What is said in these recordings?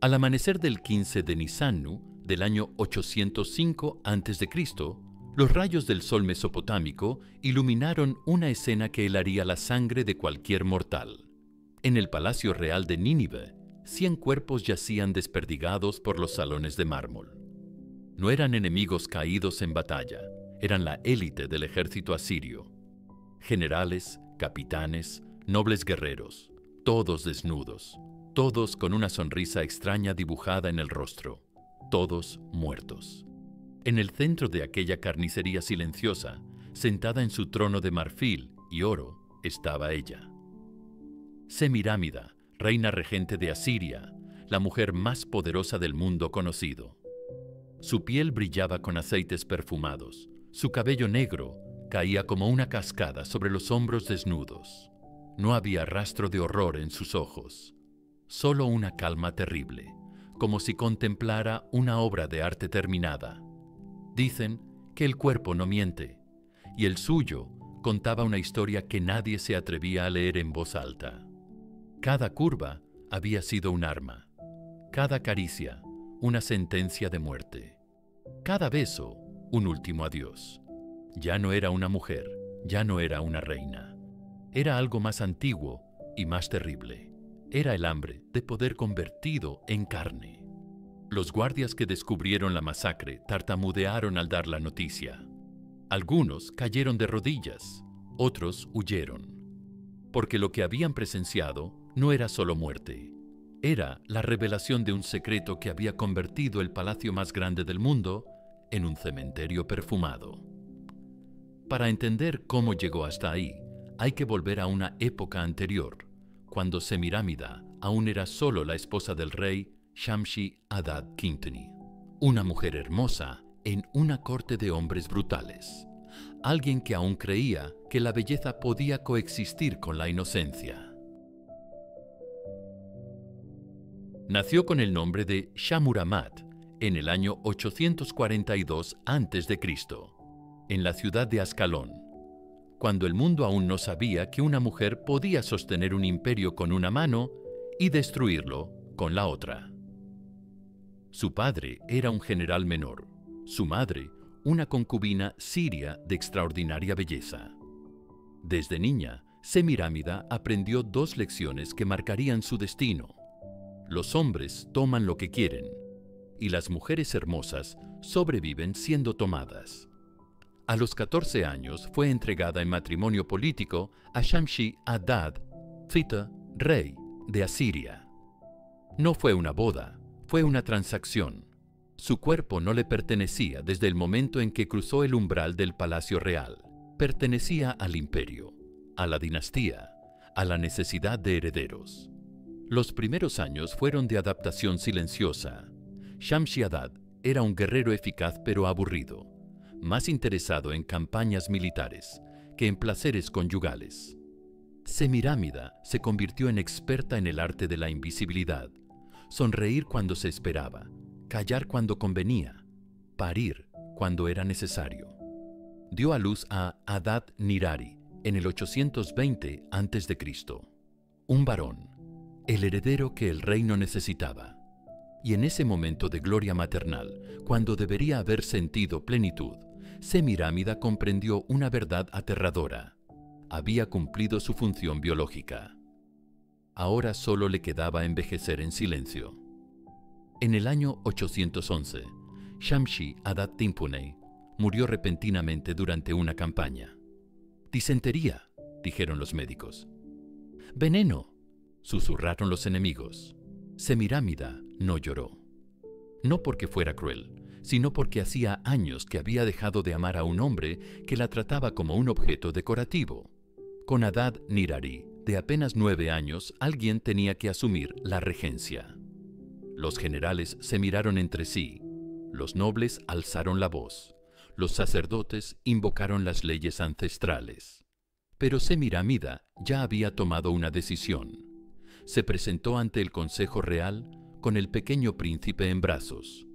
Al amanecer del 15 de Nisanu del año 805 a.C., los rayos del sol mesopotámico iluminaron una escena que helaría la sangre de cualquier mortal. En el palacio real de Nínive, 100 cuerpos yacían desperdigados por los salones de mármol. No eran enemigos caídos en batalla, eran la élite del ejército asirio. Generales, capitanes, nobles guerreros, todos desnudos, todos con una sonrisa extraña dibujada en el rostro, todos muertos. En el centro de aquella carnicería silenciosa, sentada en su trono de marfil y oro, estaba ella. Semirámida, reina regente de Asiria, la mujer más poderosa del mundo conocido. Su piel brillaba con aceites perfumados, su cabello negro caía como una cascada sobre los hombros desnudos. No había rastro de horror en sus ojos, solo una calma terrible, como si contemplara una obra de arte terminada. Dicen que el cuerpo no miente, y el suyo contaba una historia que nadie se atrevía a leer en voz alta. Cada curva había sido un arma, cada caricia una sentencia de muerte, cada beso un último adiós. Ya no era una mujer, ya no era una reina. Era algo más antiguo y más terrible. Era el hambre de poder convertido en carne. Los guardias que descubrieron la masacre tartamudearon al dar la noticia. Algunos cayeron de rodillas, otros huyeron. Porque lo que habían presenciado no era solo muerte. Era la revelación de un secreto que había convertido el palacio más grande del mundo en un cementerio perfumado. Para entender cómo llegó hasta ahí, hay que volver a una época anterior, cuando Semirámida aún era solo la esposa del rey Shamshi-Adad Quintoni, una mujer hermosa en una corte de hombres brutales, alguien que aún creía que la belleza podía coexistir con la inocencia. Nació con el nombre de Shamuramat en el año 842 a.C., en la ciudad de Ascalón, cuando el mundo aún no sabía que una mujer podía sostener un imperio con una mano y destruirlo con la otra. Su padre era un general menor, su madre una concubina siria de extraordinaria belleza. Desde niña, Semirámida aprendió 2 lecciones que marcarían su destino. Los hombres toman lo que quieren, y las mujeres hermosas sobreviven siendo tomadas. A los 14 años fue entregada en matrimonio político a Shamshi-Adad, Fita, rey de Asiria. No fue una boda, fue una transacción. Su cuerpo no le pertenecía desde el momento en que cruzó el umbral del palacio real. Pertenecía al imperio, a la dinastía, a la necesidad de herederos. Los primeros años fueron de adaptación silenciosa. Shamshi-Adad era un guerrero eficaz pero aburrido, más interesado en campañas militares que en placeres conyugales. Semirámida se convirtió en experta en el arte de la invisibilidad, sonreír cuando se esperaba, callar cuando convenía, parir cuando era necesario. Dio a luz a Adad Nirari en el 820 a.C., un varón, el heredero que el reino necesitaba. Y en ese momento de gloria maternal, cuando debería haber sentido plenitud, Semirámida comprendió una verdad aterradora. Había cumplido su función biológica. Ahora solo le quedaba envejecer en silencio. En el año 811, Shamshi-Adad Tinpuney murió repentinamente durante una campaña. «Disentería», dijeron los médicos. «Veneno», susurraron los enemigos. Semirámida no lloró. No porque fuera cruel, sino porque hacía años que había dejado de amar a un hombre que la trataba como un objeto decorativo. Con Adad Nirari, de apenas 9 años, alguien tenía que asumir la regencia. Los generales se miraron entre sí, los nobles alzaron la voz, los sacerdotes invocaron las leyes ancestrales. Pero Semirámida ya había tomado una decisión. Se presentó ante el Consejo Real con el pequeño príncipe en brazos.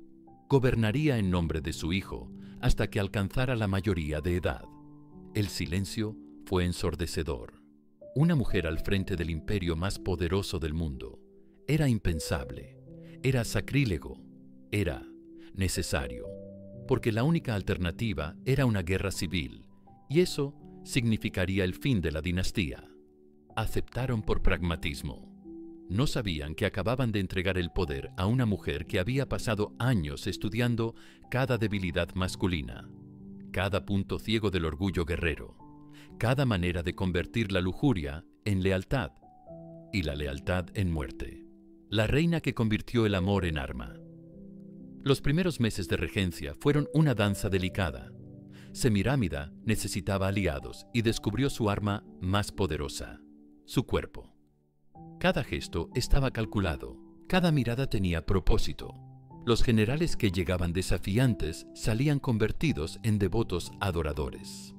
Gobernaría en nombre de su hijo hasta que alcanzara la mayoría de edad. El silencio fue ensordecedor. Una mujer al frente del imperio más poderoso del mundo. Era impensable. Era sacrílego, era necesario, porque la única alternativa era una guerra civil, y eso significaría el fin de la dinastía. Aceptaron por pragmatismo. No sabían que acababan de entregar el poder a una mujer que había pasado años estudiando cada debilidad masculina, cada punto ciego del orgullo guerrero, cada manera de convertir la lujuria en lealtad y la lealtad en muerte. La reina que convirtió el amor en arma. Los primeros meses de regencia fueron una danza delicada. Semirámida necesitaba aliados y descubrió su arma más poderosa, su cuerpo. Cada gesto estaba calculado, cada mirada tenía propósito. Los generales que llegaban desafiantes salían convertidos en devotos adoradores.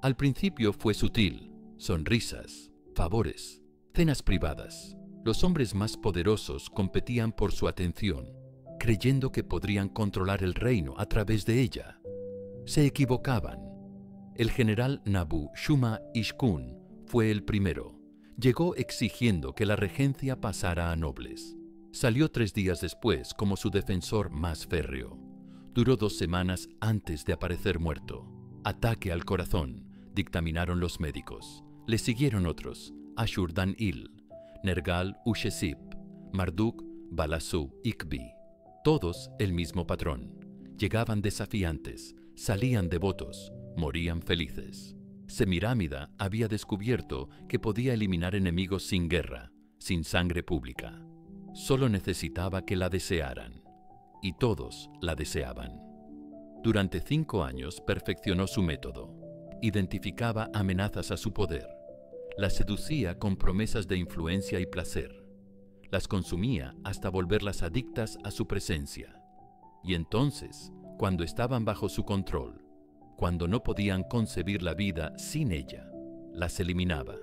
Al principio fue sutil, sonrisas, favores, cenas privadas. Los hombres más poderosos competían por su atención, creyendo que podrían controlar el reino a través de ella. Se equivocaban. El general Nabu Shuma Ishkun fue el primero. Llegó exigiendo que la regencia pasara a nobles. Salió 3 días después como su defensor más férreo. Duró 2 semanas antes de aparecer muerto. Ataque al corazón, dictaminaron los médicos. Le siguieron otros, Ashur-dan-il, Nergal-ushezib, Marduk-balassu Ikbi. Todos el mismo patrón. Llegaban desafiantes, salían devotos, morían felices. Semirámida había descubierto que podía eliminar enemigos sin guerra, sin sangre pública. Solo necesitaba que la desearan, y todos la deseaban. Durante 5 años perfeccionó su método. Identificaba amenazas a su poder. Las seducía con promesas de influencia y placer. Las consumía hasta volverlas adictas a su presencia. Y entonces, cuando estaban bajo su control, cuando no podían concebir la vida sin ella, las eliminaba.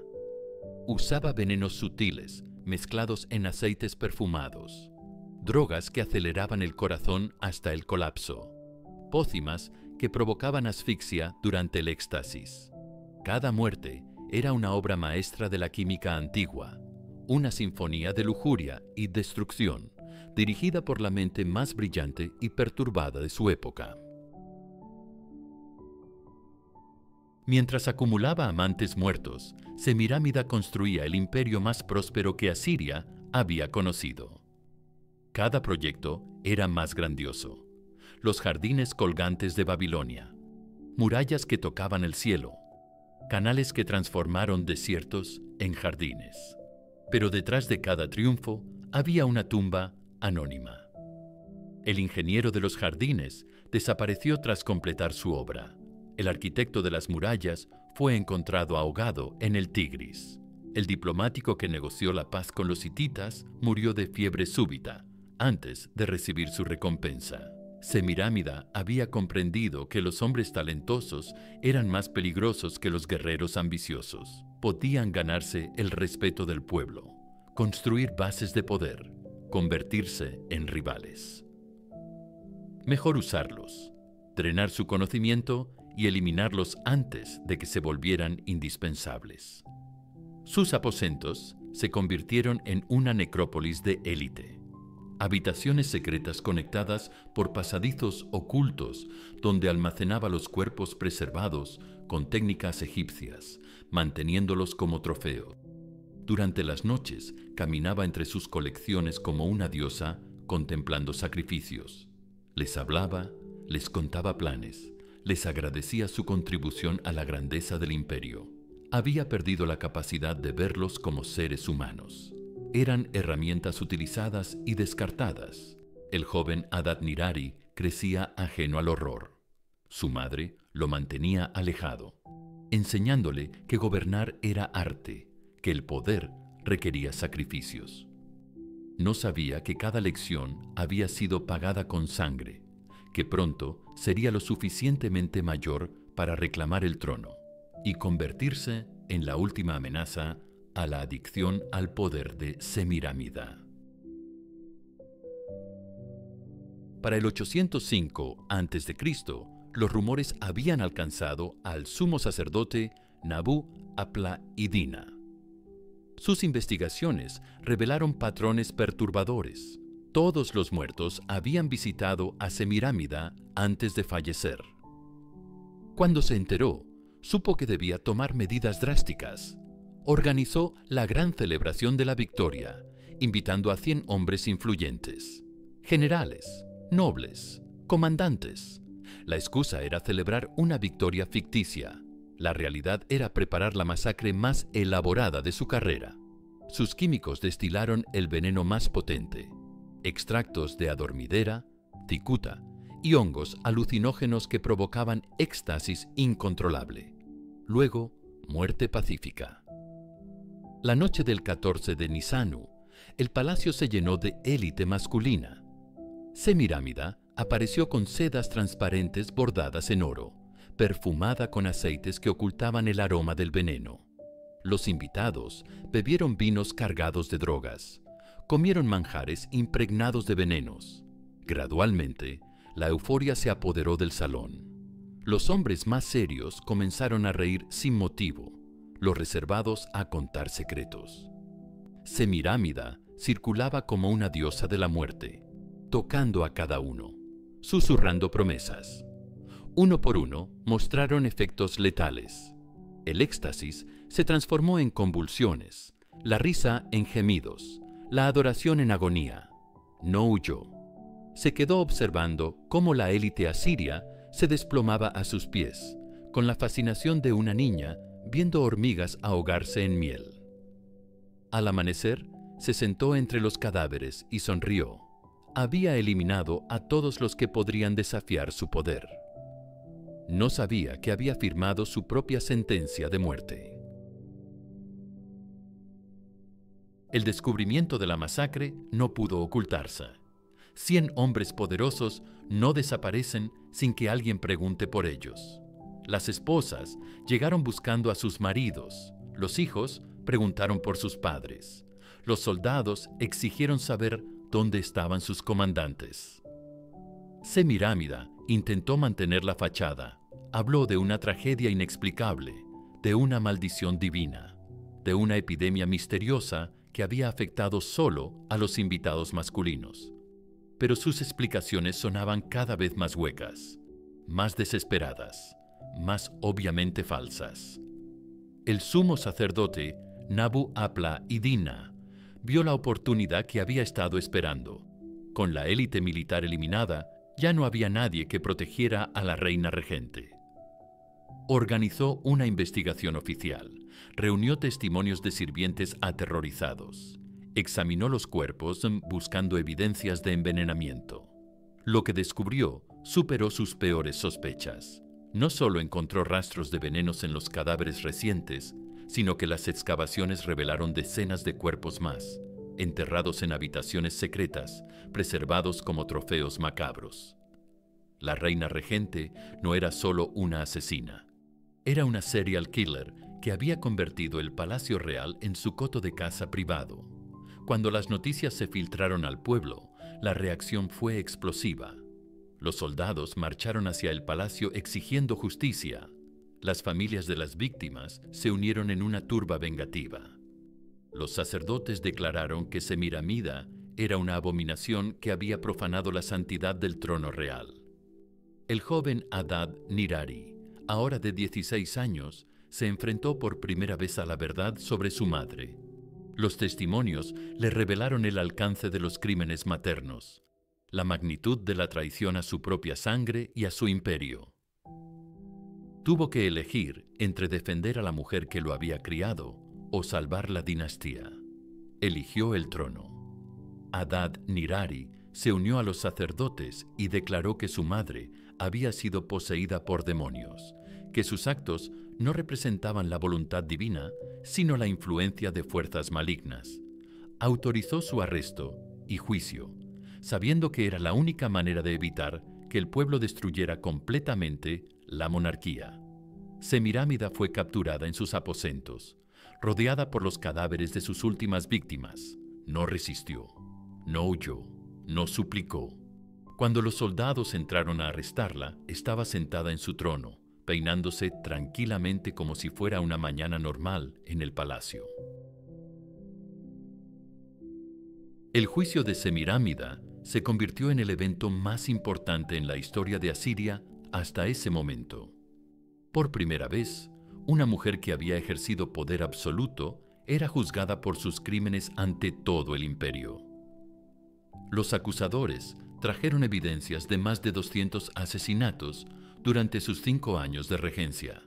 Usaba venenos sutiles, mezclados en aceites perfumados, drogas que aceleraban el corazón hasta el colapso, pócimas que provocaban asfixia durante el éxtasis. Cada muerte era una obra maestra de la química antigua, una sinfonía de lujuria y destrucción, dirigida por la mente más brillante y perturbada de su época. Mientras acumulaba amantes muertos, Semirámida construía el imperio más próspero que Asiria había conocido. Cada proyecto era más grandioso. Los jardines colgantes de Babilonia, murallas que tocaban el cielo, canales que transformaron desiertos en jardines. Pero detrás de cada triunfo había una tumba anónima. El ingeniero de los jardines desapareció tras completar su obra. El arquitecto de las murallas fue encontrado ahogado en el Tigris. El diplomático que negoció la paz con los hititas murió de fiebre súbita antes de recibir su recompensa. Semirámida había comprendido que los hombres talentosos eran más peligrosos que los guerreros ambiciosos. Podían ganarse el respeto del pueblo, construir bases de poder, convertirse en rivales. Mejor usarlos, drenar su conocimiento y eliminarlos antes de que se volvieran indispensables. Sus aposentos se convirtieron en una necrópolis de élite. Habitaciones secretas conectadas por pasadizos ocultos donde almacenaba los cuerpos preservados con técnicas egipcias, manteniéndolos como trofeo. Durante las noches caminaba entre sus colecciones como una diosa contemplando sacrificios. Les hablaba, les contaba planes, les agradecía su contribución a la grandeza del imperio. Había perdido la capacidad de verlos como seres humanos. Eran herramientas utilizadas y descartadas. El joven Adad-nirari crecía ajeno al horror. Su madre lo mantenía alejado, enseñándole que gobernar era arte, que el poder requería sacrificios. No sabía que cada lección había sido pagada con sangre, que pronto sería lo suficientemente mayor para reclamar el trono y convertirse en la última amenaza a la adicción al poder de Semirámida. Para el 805 a.C., los rumores habían alcanzado al sumo sacerdote Nabu-apla-iddina. Sus investigaciones revelaron patrones perturbadores. Todos los muertos habían visitado a Semirámida antes de fallecer. Cuando se enteró, supo que debía tomar medidas drásticas. Organizó la gran celebración de la victoria, invitando a 100 hombres influyentes, generales, nobles, comandantes. La excusa era celebrar una victoria ficticia. La realidad era preparar la masacre más elaborada de su carrera. Sus químicos destilaron el veneno más potente, extractos de adormidera, cicuta y hongos alucinógenos que provocaban éxtasis incontrolable. Luego, muerte pacífica. La noche del 14 de Nisanu, el palacio se llenó de élite masculina. Semirámida apareció con sedas transparentes bordadas en oro, perfumada con aceites que ocultaban el aroma del veneno. Los invitados bebieron vinos cargados de drogas, comieron manjares impregnados de venenos. Gradualmente, la euforia se apoderó del salón. Los hombres más serios comenzaron a reír sin motivo, los reservados a contar secretos. Semirámida circulaba como una diosa de la muerte, tocando a cada uno, susurrando promesas. Uno por uno mostraron efectos letales. El éxtasis se transformó en convulsiones, la risa en gemidos, la adoración en agonía. No huyó. Se quedó observando cómo la élite asiria se desplomaba a sus pies, con la fascinación de una niña viendo hormigas ahogarse en miel. Al amanecer, se sentó entre los cadáveres y sonrió. Había eliminado a todos los que podrían desafiar su poder. No sabía que había firmado su propia sentencia de muerte. El descubrimiento de la masacre no pudo ocultarse. 100 hombres poderosos no desaparecen sin que alguien pregunte por ellos. Las esposas llegaron buscando a sus maridos. Los hijos preguntaron por sus padres. Los soldados exigieron saber dónde estaban sus comandantes. Semirámida intentó mantener la fachada. Habló de una tragedia inexplicable, de una maldición divina, de una epidemia misteriosa que había afectado solo a los invitados masculinos. Pero sus explicaciones sonaban cada vez más huecas, más desesperadas, más obviamente falsas. El sumo sacerdote Nabu Apla Iddina vio la oportunidad que había estado esperando. Con la élite militar eliminada, ya no había nadie que protegiera a la reina regente. Organizó una investigación oficial, reunió testimonios de sirvientes aterrorizados, examinó los cuerpos buscando evidencias de envenenamiento. Lo que descubrió superó sus peores sospechas. No solo encontró rastros de venenos en los cadáveres recientes, sino que las excavaciones revelaron decenas de cuerpos más, enterrados en habitaciones secretas, preservados como trofeos macabros. La reina regente no era solo una asesina. Era una serial killer que había convertido el Palacio Real en su coto de caza privado. Cuando las noticias se filtraron al pueblo, la reacción fue explosiva. Los soldados marcharon hacia el palacio exigiendo justicia. Las familias de las víctimas se unieron en una turba vengativa. Los sacerdotes declararon que Semirámida era una abominación que había profanado la santidad del trono real. El joven Adad Nirari, ahora de 16 años, se enfrentó por primera vez a la verdad sobre su madre. Los testimonios le revelaron el alcance de los crímenes maternos, la magnitud de la traición a su propia sangre y a su imperio. Tuvo que elegir entre defender a la mujer que lo había criado o salvar la dinastía. Eligió el trono. Adad Nirari se unió a los sacerdotes y declaró que su madre había sido poseída por demonios, que sus actos no representaban la voluntad divina, sino la influencia de fuerzas malignas. Autorizó su arresto y juicio, sabiendo que era la única manera de evitar que el pueblo destruyera completamente la monarquía. Semirámida fue capturada en sus aposentos, rodeada por los cadáveres de sus últimas víctimas. No resistió, no huyó, no suplicó. Cuando los soldados entraron a arrestarla, estaba sentada en su trono, peinándose tranquilamente como si fuera una mañana normal en el palacio. El juicio de Semirámida se convirtió en el evento más importante en la historia de Asiria hasta ese momento. Por primera vez, una mujer que había ejercido poder absoluto era juzgada por sus crímenes ante todo el imperio. Los acusadores trajeron evidencias de más de 200 asesinatos durante sus 5 años de regencia.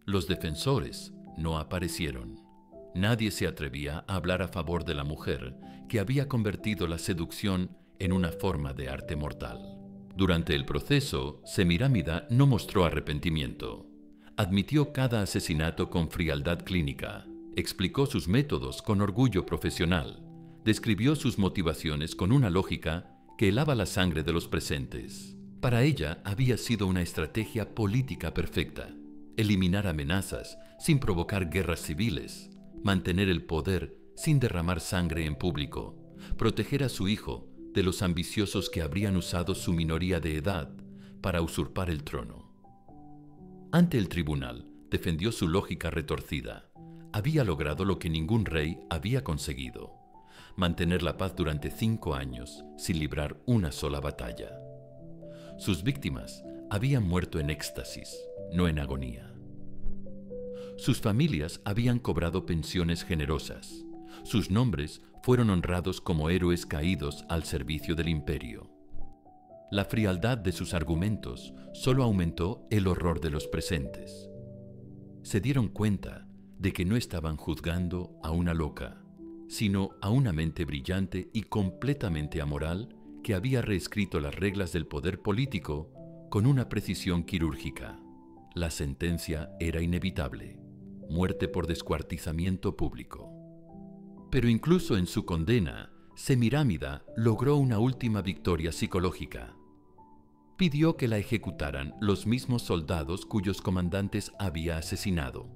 Los defensores no aparecieron. Nadie se atrevía a hablar a favor de la mujer que había convertido la seducción en una forma de arte mortal. Durante el proceso, Semirámida no mostró arrepentimiento. Admitió cada asesinato con frialdad clínica, explicó sus métodos con orgullo profesional, describió sus motivaciones con una lógica que helaba la sangre de los presentes. Para ella había sido una estrategia política perfecta: eliminar amenazas sin provocar guerras civiles, mantener el poder sin derramar sangre en público, proteger a su hijo de los ambiciosos que habrían usado su minoría de edad para usurpar el trono. Ante el tribunal, defendió su lógica retorcida. Había logrado lo que ningún rey había conseguido: mantener la paz durante 5 años sin librar una sola batalla. Sus víctimas habían muerto en éxtasis, no en agonía. Sus familias habían cobrado pensiones generosas. Sus nombres fueron honrados como héroes caídos al servicio del imperio. La frialdad de sus argumentos solo aumentó el horror de los presentes. Se dieron cuenta de que no estaban juzgando a una loca, sino a una mente brillante y completamente amoral que había reescrito las reglas del poder político con una precisión quirúrgica. La sentencia era inevitable: muerte por descuartizamiento público. Pero incluso en su condena, Semirámida logró una última victoria psicológica. Pidió que la ejecutaran los mismos soldados cuyos comandantes había asesinado,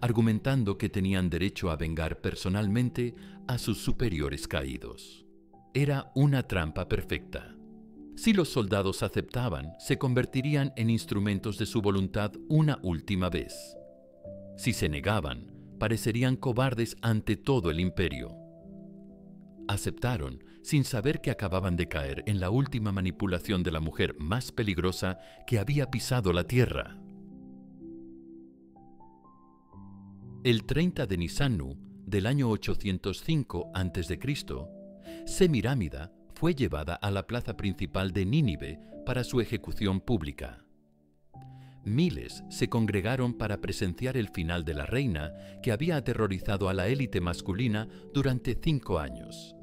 argumentando que tenían derecho a vengar personalmente a sus superiores caídos. Era una trampa perfecta. Si los soldados aceptaban, se convertirían en instrumentos de su voluntad una última vez. Si se negaban, parecerían cobardes ante todo el imperio. Aceptaron, sin saber que acababan de caer en la última manipulación de la mujer más peligrosa que había pisado la tierra. El 30 de Nisanu del año 805 a.C., Semirámida fue llevada a la plaza principal de Nínive para su ejecución pública. Miles se congregaron para presenciar el final de la reina, que había aterrorizado a la élite masculina durante 5 años.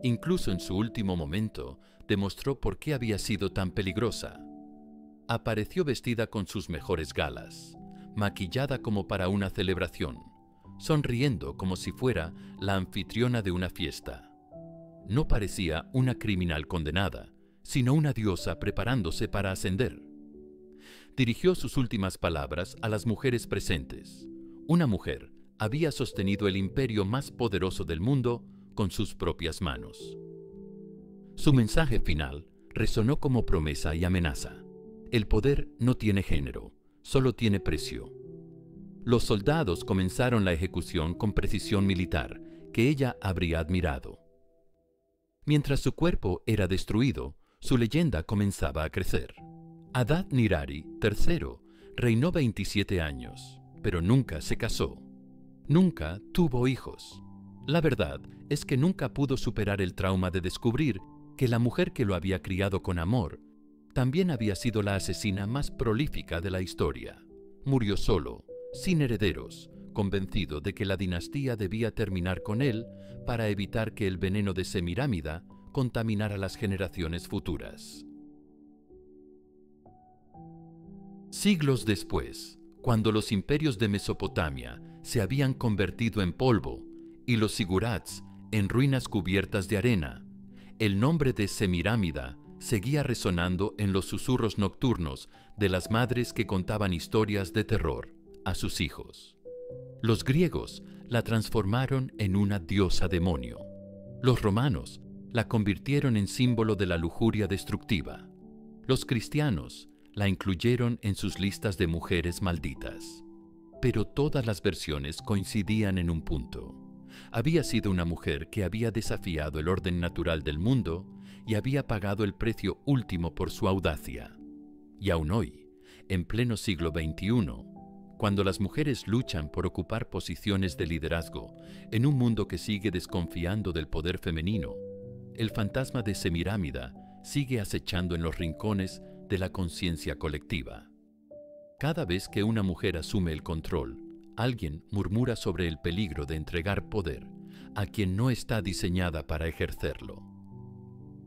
Incluso en su último momento, demostró por qué había sido tan peligrosa. Apareció vestida con sus mejores galas, maquillada como para una celebración, sonriendo como si fuera la anfitriona de una fiesta. No parecía una criminal condenada, sino una diosa preparándose para ascender. Dirigió sus últimas palabras a las mujeres presentes. Una mujer había sostenido el imperio más poderoso del mundo con sus propias manos. Su mensaje final resonó como promesa y amenaza. El poder no tiene género, solo tiene precio. Los soldados comenzaron la ejecución con precisión militar, que ella habría admirado. Mientras su cuerpo era destruido, su leyenda comenzaba a crecer. Adad-nirari III reinó 27 años, pero nunca se casó. Nunca tuvo hijos. La verdad es que nunca pudo superar el trauma de descubrir que la mujer que lo había criado con amor también había sido la asesina más prolífica de la historia. Murió solo, sin herederos, convencido de que la dinastía debía terminar con él para evitar que el veneno de Semirámida contaminara las generaciones futuras. Siglos después, cuando los imperios de Mesopotamia se habían convertido en polvo y los sigurats en ruinas cubiertas de arena, el nombre de Semirámida seguía resonando en los susurros nocturnos de las madres que contaban historias de terror a sus hijos. Los griegos la transformaron en una diosa demonio. Los romanos la convirtieron en símbolo de la lujuria destructiva. Los cristianos la incluyeron en sus listas de mujeres malditas. Pero todas las versiones coincidían en un punto: Había sido una mujer que había desafiado el orden natural del mundo y había pagado el precio último por su audacia. Y aún hoy, en pleno siglo XXI, cuando las mujeres luchan por ocupar posiciones de liderazgo en un mundo que sigue desconfiando del poder femenino, el fantasma de Semirámida sigue acechando en los rincones de la conciencia colectiva. Cada vez que una mujer asume el control, alguien murmura sobre el peligro de entregar poder a quien no está diseñada para ejercerlo.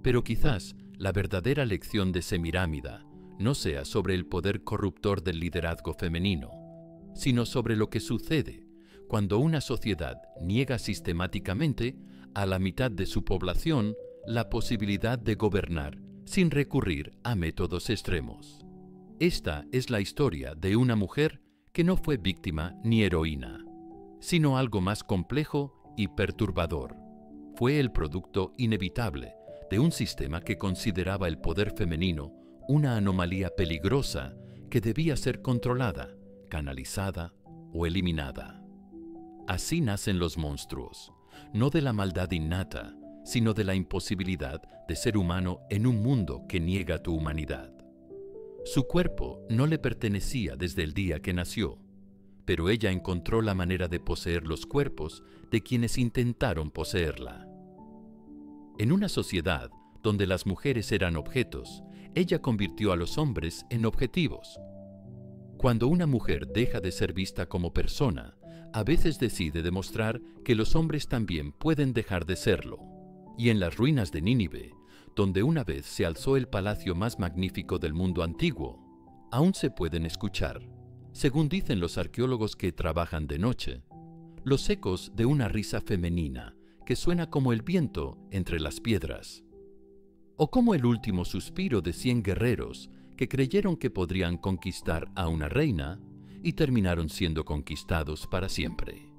Pero quizás la verdadera lección de Semirámida no sea sobre el poder corruptor del liderazgo femenino, sino sobre lo que sucede cuando una sociedad niega sistemáticamente a la mitad de su población la posibilidad de gobernar sin recurrir a métodos extremos. Esta es la historia de una mujer que no fue víctima ni heroína, sino algo más complejo y perturbador. Fue el producto inevitable de un sistema que consideraba el poder femenino una anomalía peligrosa que debía ser controlada, canalizada o eliminada. Así nacen los monstruos, no de la maldad innata, sino de la imposibilidad de ser humano en un mundo que niega tu humanidad. Su cuerpo no le pertenecía desde el día que nació, pero ella encontró la manera de poseer los cuerpos de quienes intentaron poseerla. En una sociedad donde las mujeres eran objetos, ella convirtió a los hombres en objetivos. Cuando una mujer deja de ser vista como persona, a veces decide demostrar que los hombres también pueden dejar de serlo. Y en las ruinas de Nínive, donde una vez se alzó el palacio más magnífico del mundo antiguo, aún se pueden escuchar, según dicen los arqueólogos que trabajan de noche, los ecos de una risa femenina que suena como el viento entre las piedras, o como el último suspiro de 100 guerreros que creyeron que podrían conquistar a una reina y terminaron siendo conquistados para siempre.